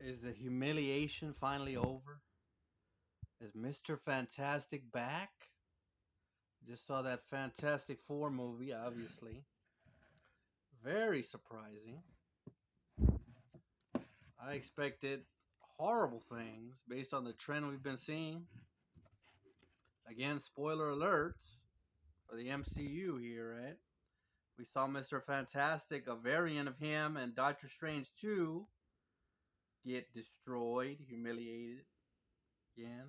Is the humiliation finally over? Is Mr. Fantastic back? Just saw that Fantastic Four movie, obviously. Very surprising. I expected horrible things based on the trend we've been seeing. Again, spoiler alerts for the MCU here, right? We saw Mr. Fantastic, a variant of him, and Doctor Strange 2 get destroyed, humiliated again.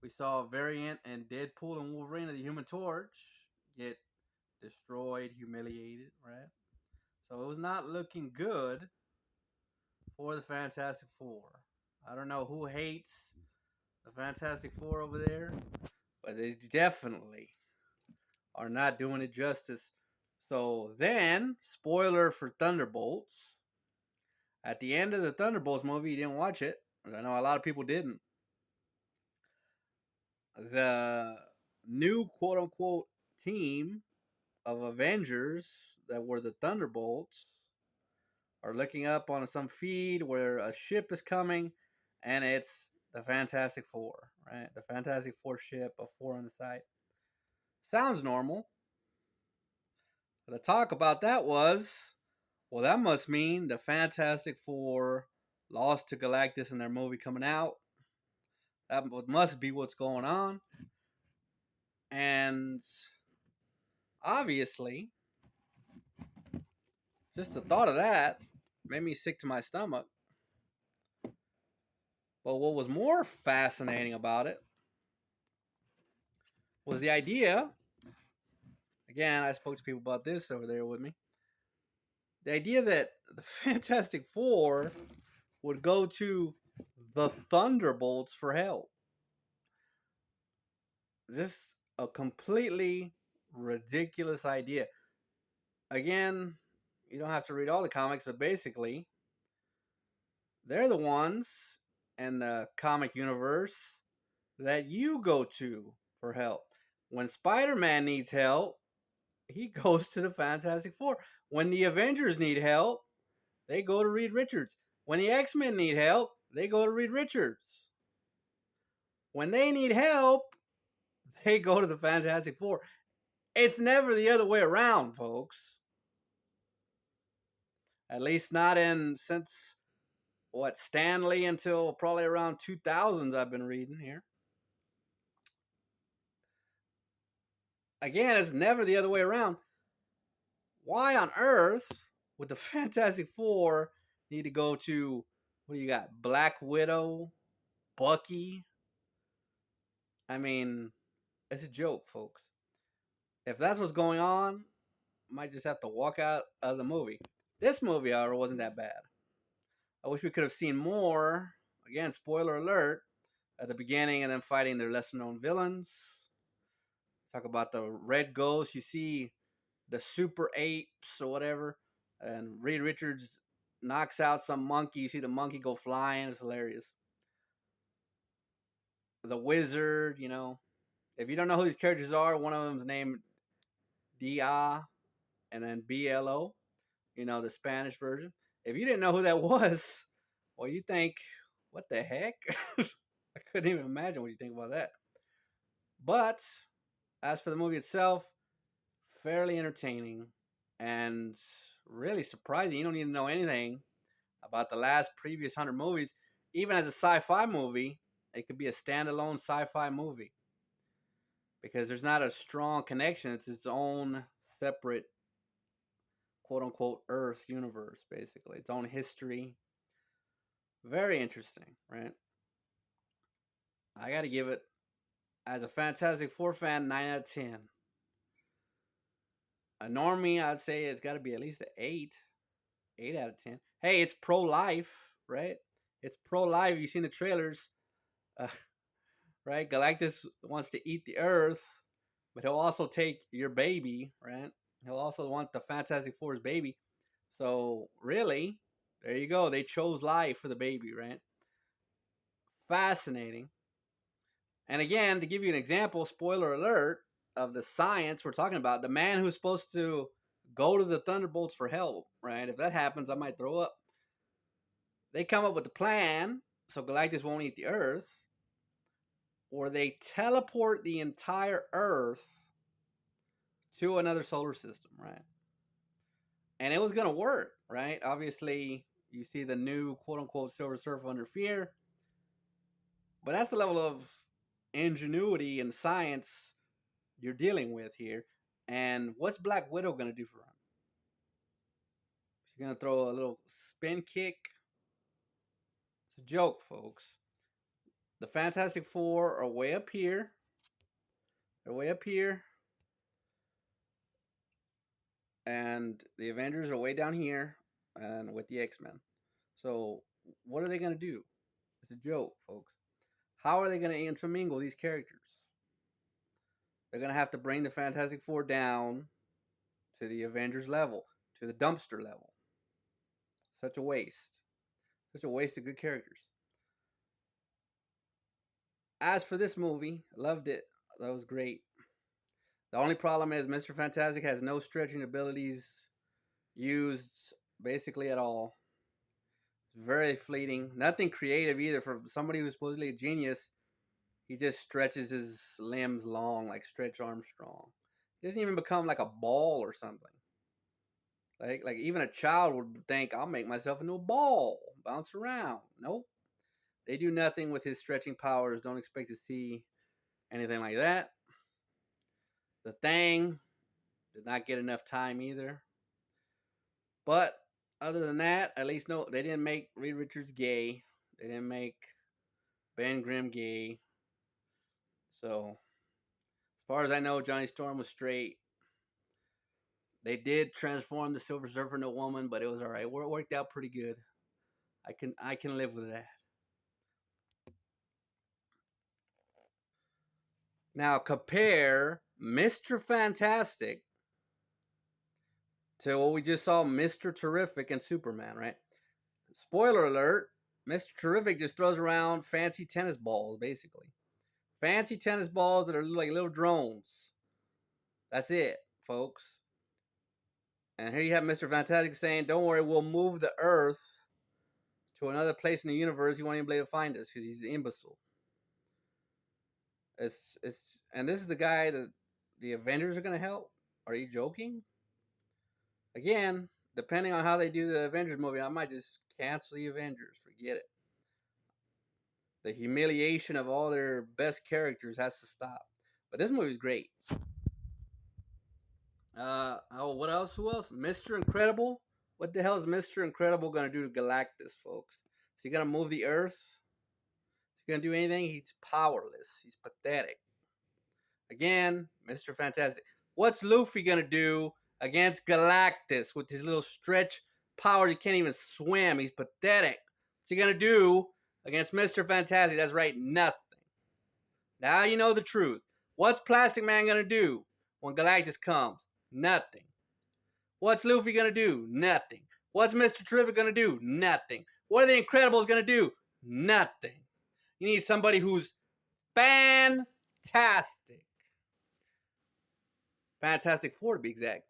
We saw a variant in Deadpool and Wolverine of the Human Torch get destroyed, humiliated, right? So it was not looking good for the Fantastic Four. I don't know who hates the Fantastic Four over there, but they definitely are not doing it justice. So then, spoiler for Thunderbolts. At the end of the Thunderbolts movie, you didn't watch it. I know a lot of people didn't. The new quote unquote team of Avengers that were the Thunderbolts are looking up on some feed where a ship is coming and it's the Fantastic Four, right? The Fantastic Four ship of four on the side. Sounds normal. The talk about that was, well, that must mean the Fantastic Four lost to Galactus in their movie coming out. That must be what's going on. And obviously, just the thought of that made me sick to my stomach. But what was more fascinating about it was the idea. Again, I spoke to people about this over there with me. The idea that the Fantastic Four would go to the Thunderbolts for help. Just a completely ridiculous idea. Again, you don't have to read all the comics, but basically, they're the ones in the comic universe that you go to for help. When Spider Man needs help, he goes to the Fantastic Four. When the Avengers need help, they go to Reed Richards. When the X-Men need help, they go to Reed Richards. When they need help, they go to the Fantastic Four. It's never the other way around, folks. At least not in since what Stanley until probably around 2000s I've been reading here. Again, it's never the other way around. Why on earth would the Fantastic Four need to go to, what do you got? Black Widow, Bucky? I mean, it's a joke, folks. If that's what's going on, I might just have to walk out of the movie. This movie, however, wasn't that bad. I wish we could have seen more. Again, spoiler alert, at the beginning and then fighting their lesser known villains. Talk about the Red Ghost. You see the Super Apes or whatever, and Reed Richards knocks out some monkey. You see the monkey go flying. It's hilarious. The Wizard, if you don't know who these characters are, one of them is named Dia and then BLO, the Spanish version. If you didn't know who that was, well, you think, what the heck? I couldn't even imagine what you think about that. But as for the movie itself, fairly entertaining and really surprising. You don't need to know anything about the last previous 100 movies. Even as a sci-fi movie, it could be a standalone sci-fi movie because there's not a strong connection. It's its own separate quote unquote Earth universe, basically. Its own history. Very interesting, right? I got to give it, as a Fantastic Four fan, 9 out of 10. A normie, I'd say it's got to be at least an 8. 8 out of 10. Hey, it's pro life, right? It's pro life. You've seen the trailers, uh, right? Galactus wants to eat the Earth, but he'll also take your baby, right? He'll also want the Fantastic Four's baby. So, really, there you go. They chose life for the baby, right? Fascinating. And again, to give you an example, spoiler alert, of the science we're talking about, the man who's supposed to go to the Thunderbolts for help, right? If that happens, I might throw up. They come up with a plan so Galactus won't eat the Earth, or they teleport the entire Earth to another solar system, right? And it was going to work, right? Obviously, you see the new quote unquote Silver Surfer under fear, but that's the level of ingenuity and science you're dealing with here. And what's Black Widow going to do for him? She's going to throw a little spin kick. It's a joke, folks. The Fantastic Four are way up here. They're way up here. And the Avengers are way down here and with the X-Men. So what are they going to do? It's a joke, folks. How are they going to intermingle these characters? They're going to have to bring the Fantastic Four down to the Avengers level, to the dumpster level. Such a waste. Such a waste of good characters. As for this movie, loved it. That was great. The only problem is Mr. Fantastic has no stretching abilities used basically at all. It's very fleeting. Nothing creative either for somebody who's supposedly a genius. He just stretches his limbs long like Stretch Armstrong. He doesn't even become like a ball or something. Like even a child would think, I'll make myself into a ball, bounce around. Nope. They do nothing with his stretching powers. Don't expect to see anything like that. The Thing did not get enough time either. But other than that, at least no, they didn't make Reed Richards gay. They didn't make Ben Grimm gay. So as far as I know, Johnny Storm was straight. They did transform the Silver Surfer into a woman, but it was all right. It worked out pretty good. I can live with that. Now compare Mr. Fantastic to what we just saw, Mr. Terrific and Superman, right? Spoiler alert, Mr. Terrific just throws around fancy tennis balls, basically. Fancy tennis balls that are like little drones. That's it, folks. And here you have Mr. Fantastic saying, don't worry, we'll move the Earth to another place in the universe. He won't even be able to find us because he's an imbecile. It's and this is the guy that the Avengers are going to help. Are you joking? Again, depending on how they do the Avengers movie, I might just cancel the Avengers. Forget it. The humiliation of all their best characters has to stop. But this movie is great. What else? Who else? Mr. Incredible. What the hell is Mr. Incredible gonna do to Galactus, folks? Is he gonna move the Earth? Is he gonna do anything? He's powerless. He's pathetic. Again, Mr. Fantastic. What's Luffy gonna do against Galactus with his little stretch power? He can't even swim. He's pathetic. What's he gonna do against Mr. Fantastic? That's right, nothing. Now you know the truth. What's Plastic Man gonna do when Galactus comes? Nothing. What's Luffy gonna do? Nothing. What's Mr. Terrific gonna do? Nothing. What are the Incredibles gonna do? Nothing. You need somebody who's fantastic. Fantastic Four to be exact.